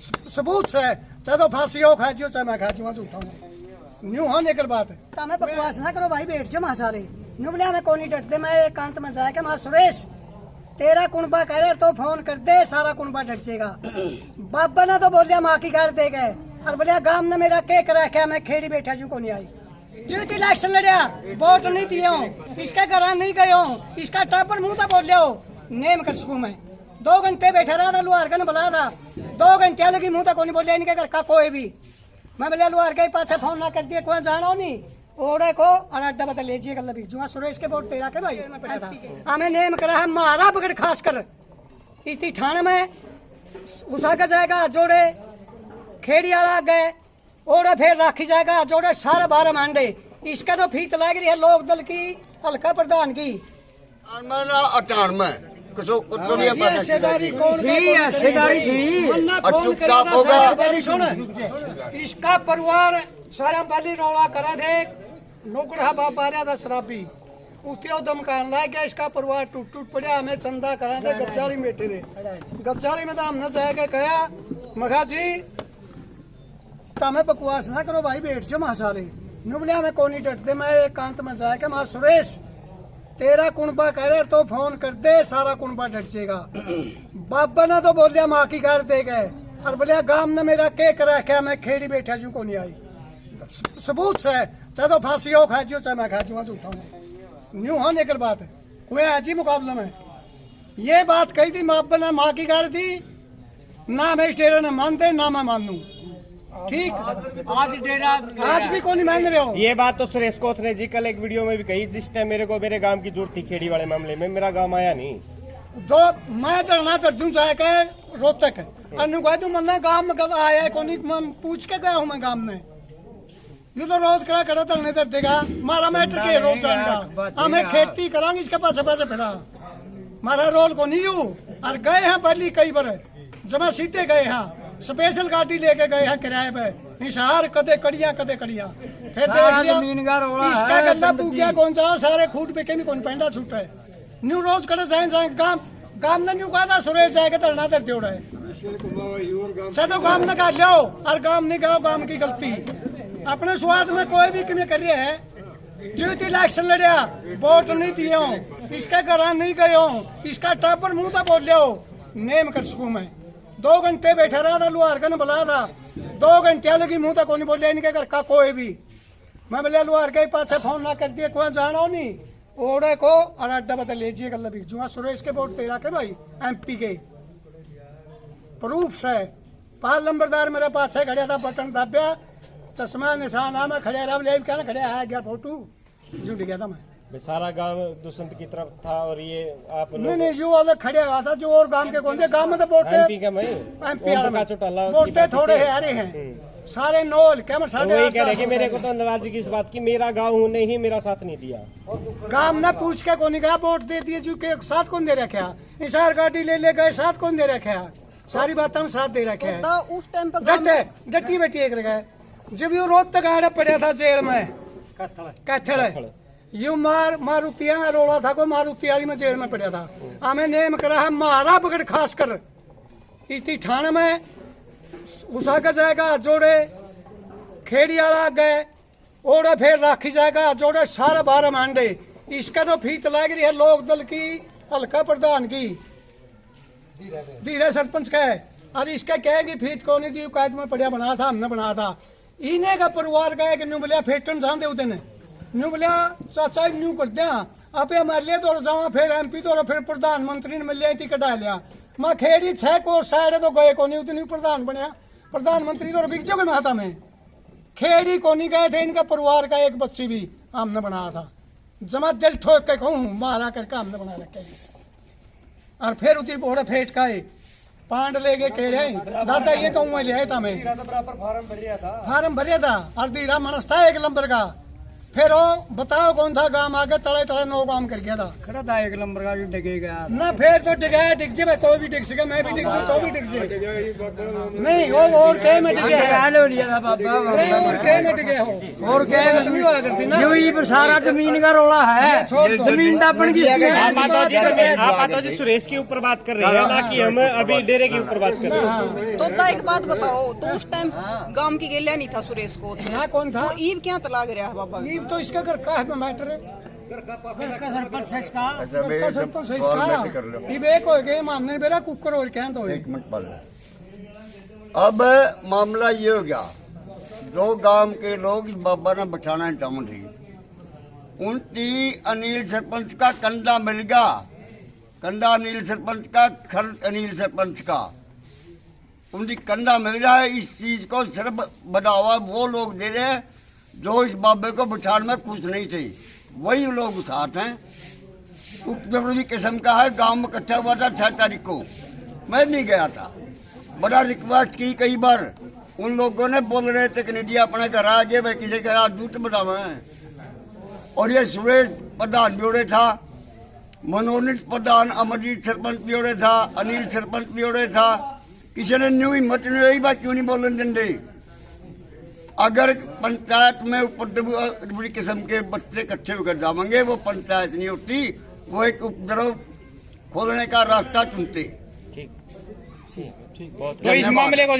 सबूत से चाहे तो फांसी हो खा जियो चाहे मैं खा जियो झूठा हूँ न्यू हाँ निकल बात है। हमें बकवास ना करो भाई, बैठ जाओ सारे न्यू बोले हमें कौन डटते। मैं एकांत में जाके मां सुरेश तेरा कुनबा कह रहे तो फोन कर दे, सारा कुनबा डट जाएगा। बाबा ने तो बोलिया माँ की गाल दे गए और बोलिया गांव ने मेरा केक रखा, मैं खेड़ी बैठा जू को नहीं आई। जीत इलेक्शन लड़िया, वोट नहीं दिए हूँ, इसका घर नहीं गए हूँ, इसका टापर मुंह तो बोल लिया नेम कर सकूँ मैं। 2 घंटे बैठा रहा था, लुहार ने बुलाया था, 2 घंटे लगी मुंह तो नहीं बोलिया इनके घर का कोई भी। मैं बोलिया लुहार के पास फोन ना कर दिया, कोई जाना नहीं ओड़े को और अड्डा बता लीजिए गल भी जुआ सुरेश के वोट तेरा के भाई हमें नेम करा है मारा पकड़ खास कर इतनी ठाण में उषा का जाएगा जोड़े खेड़ी वाला गए ओड़े फिर राखी जाएगा जोड़े सारा 12 मांडे। इसका तो फीत लग रही है लोक दल की हल्का प्रधान की। इसका परिवार सारा पहली रौला करा थे नौकड़ा बाप बारह था शराबी उते दमकान ला गया। इसका परिवार टूट टूट पड़ा, हमें चंदा करा थे गजाली में बैठे थे। गजाली में तो हमने जाके कहा मखा जी तो हमें बकवास ना करो भाई, बैठ जाओ मां सारे न्यू बोले हमें कौन नहीं डटते। मैं एकांत में जाके मां सुरेश तेरा कुनबा कह रहे तो फोन कर दे, सारा कुनबा डट जाएगा। बाबा ने तो बोलिया माँ की गाल दे गए और बोलिया गांव ने मेरा केक रखा, मैं खेड़ी बैठा जू को नहीं आई। सबूत से चाहे तो फांसी हो खा जियो चाहे मैं खा जियो झूठा हूँ न्यू हाँ निकल बात है। कोई आज ही मुकाबले में ये बात कही थी बाबा ने माँ की गाल दी ना, मैं डेरा ने मानते ना मैं मानू। ठीक आज डेरा आज भी कौन नहीं मान रहे हो। ये बात तो सुरेश कोथ ने जी कल एक वीडियो में भी कही, जिस टाइम मेरे को मेरे गांव की जरूरत थी खेड़ी वाले मामले में, मेरा गांव आया नहीं। दो मैं धरना कर दूं जाके रोहतक अनु कह दूं मन्ना गांव में कब आया कौन नहीं, पूछ के गया हूं मैं गांव में। ये तो रोज करा खड़ा धरने दर देगा मारा मैटर के रोज जाएगा, हमें खेती करांगे इसके पास पैसे फिरा मारा रोल को नहीं हूँ। और गए हैं पहली कई बार जमा सीधे गए हैं, स्पेशल गाड़ी लेके गए हैं किराए पे निशार कदे कड़िया फिर देख लिया इसका गल्ला पूछा कौन सा सारे खूट पे कहीं कौन पेंडा छूटा है। न्यू रोज करे जाए गांव ने न्यू कहा था सुरेश जाएगा धरना दर दे है चलो गांव ने कहा लो और गांव नहीं गया, गांव की गलती अपने स्वाद में कोई भी कमी कर रही है। जीत इलेक्शन लड़िया, वोट नहीं दिए हूँ, इसके घर नहीं गए हूँ, इसका टापर मुंह तो बोल लिया नेम कर सकूँ मैं। 2 घंटे बैठा रहा था, लुहार ने बुलाया था, 2 घंटे लगी मुंह तक नहीं बोलिया इनके घर का कोई भी। मैं बोलिया लुहार के पास फोन ना कर दिया, कोई जाना नहीं ओड़े को और अड्डा बता लीजिए गल भी जुआ सुरेश के वोट तेरा के भाई MP के प्रूफ से। 5 नंबरदार मेरे पास है खड़ा था, बटन दबिया चश्मा निशान मैं खड़े रहा क्या खड़े आया गया फोटो जुट गया था मैं। सारा गांव दुष्यंत की तरफ था और ये आप नहीं जो अलग खड़े हुआ था जो और गांव के कौन थे गांव में तो वोटे थोड़े है अरे हैं सारे नोल क्या मैं वही कह रहे कि मेरे को तो नाराजगी इस बात की मेरा गांव नहीं मेरा साथ नहीं दिया। गांव ने पूछ के कौन गया वोट दे दिए जो के साथ कौन दे रखा निसार गाड़ी ले गए साथ कौन दे रखा सारी बातें साथ दे रखे है। उस टाइम पर डटी बेटी एक गए जब यू रोज तक आड़ा पड़ा था जेल में कैथल यू मारुतिया रोड़ा था को मारुति वाली में जेल में पड़ा था। हमें नेम करा है मारा पकड़ खास कर इतनी ठाण में उषा का जाएगा जोड़े खेड़ी वाला गए ओड़े फिर राखी जाएगा जोड़े सारा 12 मांडे। इसका तो फीत लग रही है लोक दल की हल्का प्रधान की धीरे सरपंच का है और इसका क्या है कि फीत कौन दी कैद में पड़िया बनाया था हमने बनाया था। इन्हें का परिवार का है कि न्यू बोलिया फेटन जान दे न्यू बोलिया चाचा न्यू कर दिया आप हमारे लिए तो जावा फिर MP तो फिर प्रधानमंत्री ने मिल थी कटा लिया मैं खेड़ी 6 कोस साइड तो गए को नहीं उतनी प्रधान बनया प्रधानमंत्री तो बिक के माता में खेड़ी को नहीं गए थे। इनका परिवार का एक बच्ची भी हमने बनाया था जमा दिल ठोक के कहूँ मारा करके हमने बना रखे और फिर उतनी बोड़ा फेट का पांड ले गए केड़े दादा ये तो ले आया था मैं फार्म भरिया था और धीरा मनस था 1 नंबर का फिर वो बताओ कौन था गांव आगे तले तले 9 काम कर गया था खड़ा था 1 नंबर का जो डिगे गया ना। फिर तो डिगाया डिग जे भाई, कोई भी डिग सके, मैं भी डिग जाऊं तो भी डिग जे नहीं। वो और क्या में डिगे है ले लिया था बाबा और क्या में डिगे हो और क्या बात नहीं हुआ करती ना। ये सारा जमीन का रोला है, जमीन दापन की आप माता जी सुरेश के ऊपर बात कर रहे हैं ना कि हम अभी डेरे के ऊपर बात कर रहे हैं। तो एक बात बताओ, तो उस टाइम गांव की गेलिया नहीं था सुरेश को, ना कौन था तो ईब क्या तलाक रहा है बाबा? ये तो इसका घर का है मैटर है, सरपंच है इसका। घर का सरपंच है इसका। ये एक हो गए मामले मेरा कुकर और क्या तो 1 मिनट पहले अब मामला ये हो गया, जो गांव के लोग इस बाबा ने बिठाना चाहते थे, उनकी अनिल सरपंच का कंधा मिल गया, कंधा अनिल सरपंच का, खर्च अनिल सरपंच का, उनकी कंधा मिल रहा है। इस चीज को सिर्फ बढ़ावा वो लोग दे रहे हैं जो इस बाबे को बिठाने में खुश नहीं थे, वही लोग साथ हैं। उपद्रवी किस्म का है। गांव में इकट्ठा हुआ था 6 तारीख को, मैं नहीं गया था, बड़ा रिक्वेस्ट की कई बार। उन लोगों ने बोल रहे थे कनेडिया अपने घर आ गए, भाई किसी का दूत बनावा है। और ये सुरेश प्रधान ब्योड़े था, मनोनीत प्रधान, अमरजीत सरपंच ब्योड़े था, अनिल सरपंच ब्योड़े था। किसी ने न्यू हिम्मत नहीं रही, बात क्यों नहीं बोलने देंगे। अगर पंचायत में उपद्रवी किस्म के बच्चे इकट्ठे होकर जाएंगे, वो पंचायत नहीं होती, वो एक उपद्रव खोलने का रास्ता चुनते। ठीक, बहुत तो इस मामले को